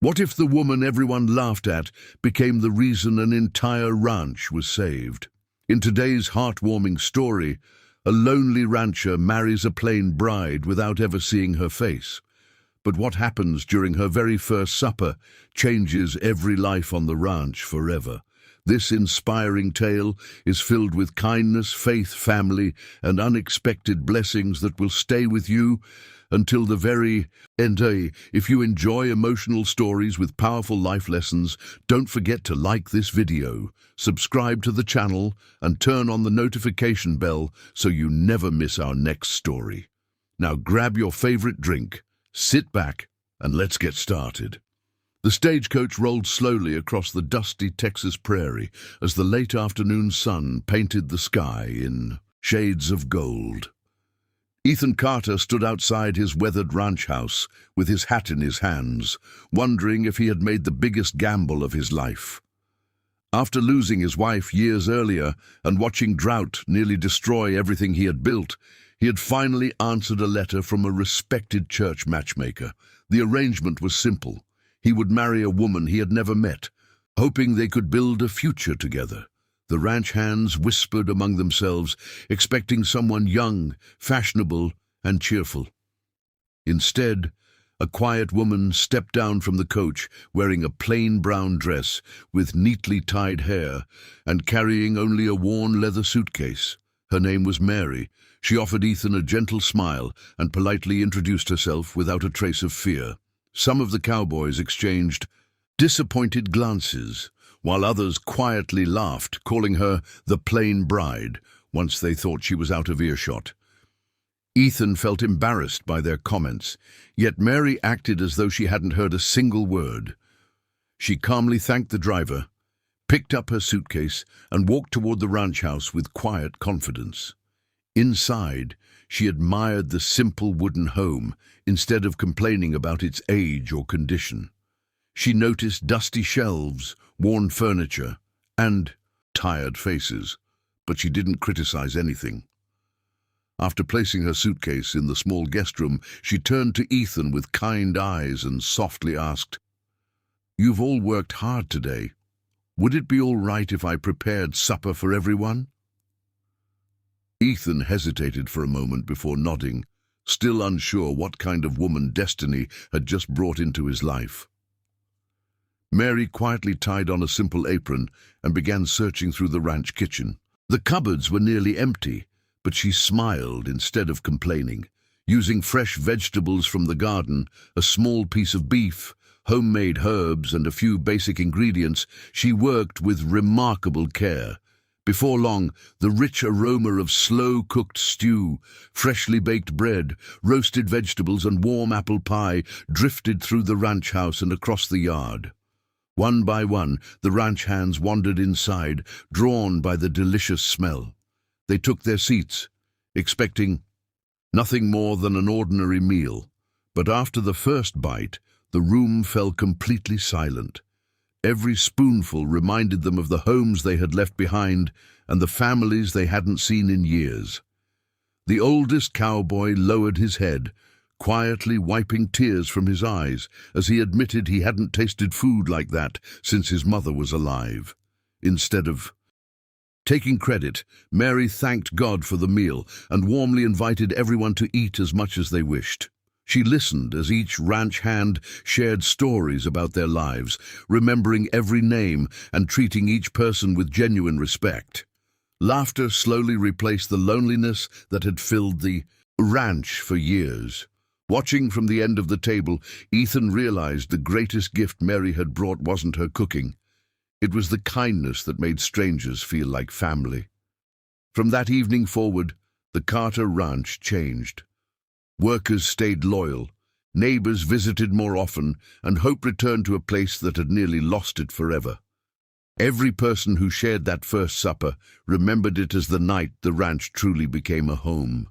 What if the woman everyone laughed at became the reason an entire ranch was saved? In today's heartwarming story, a lonely rancher marries a plain bride without ever seeing her face. But what happens during her very first supper changes every life on the ranch forever. This inspiring tale is filled with kindness, faith, family, and unexpected blessings that will stay with you until the very end. If you enjoy emotional stories with powerful life lessons, don't forget to like this video, subscribe to the channel, and turn on the notification bell so you never miss our next story. Now grab your favorite drink, sit back, and let's get started. The stagecoach rolled slowly across the dusty Texas prairie as the late afternoon sun painted the sky in shades of gold. Ethan Carter stood outside his weathered ranch house with his hat in his hands, wondering if he had made the biggest gamble of his life. After losing his wife years earlier and watching drought nearly destroy everything he had built, he had finally answered a letter from a respected church matchmaker. The arrangement was simple. He would marry a woman he had never met, hoping they could build a future together. The ranch hands whispered among themselves, expecting someone young, fashionable, and cheerful. Instead, a quiet woman stepped down from the coach wearing a plain brown dress with neatly tied hair and carrying only a worn leather suitcase. Her name was Mary. She offered Ethan a gentle smile and politely introduced herself without a trace of fear. Some of the cowboys exchanged disappointed glances, while others quietly laughed, calling her the plain bride once they thought she was out of earshot. Ethan felt embarrassed by their comments, yet Mary acted as though she hadn't heard a single word. She calmly thanked the driver, picked up her suitcase, and walked toward the ranch house with quiet confidence. Inside, she admired the simple wooden home instead of complaining about its age or condition. She noticed dusty shelves, worn furniture, and tired faces, but she didn't criticize anything. After placing her suitcase in the small guest room, she turned to Ethan with kind eyes and softly asked, "You've all worked hard today. Would it be all right if I prepared supper for everyone?" Ethan hesitated for a moment before nodding, still unsure what kind of woman destiny had just brought into his life. Mary quietly tied on a simple apron and began searching through the ranch kitchen. The cupboards were nearly empty, but she smiled instead of complaining. Using fresh vegetables from the garden, a small piece of beef, homemade herbs, and a few basic ingredients, she worked with remarkable care. Before long, the rich aroma of slow-cooked stew, freshly baked bread, roasted vegetables, and warm apple pie drifted through the ranch house and across the yard. One by one, the ranch hands wandered inside, drawn by the delicious smell. They took their seats, expecting nothing more than an ordinary meal. But after the first bite, the room fell completely silent. Every spoonful reminded them of the homes they had left behind and the families they hadn't seen in years. The oldest cowboy lowered his head, quietly wiping tears from his eyes as he admitted he hadn't tasted food like that since his mother was alive. Instead of taking credit, Mary thanked God for the meal and warmly invited everyone to eat as much as they wished. She listened as each ranch hand shared stories about their lives, remembering every name and treating each person with genuine respect. Laughter slowly replaced the loneliness that had filled the ranch for years. Watching from the end of the table, Ethan realized the greatest gift Mary had brought wasn't her cooking. It was the kindness that made strangers feel like family. From that evening forward, the Carter Ranch changed. Workers stayed loyal, neighbors visited more often, and hope returned to a place that had nearly lost it forever. Every person who shared that first supper remembered it as the night the ranch truly became a home.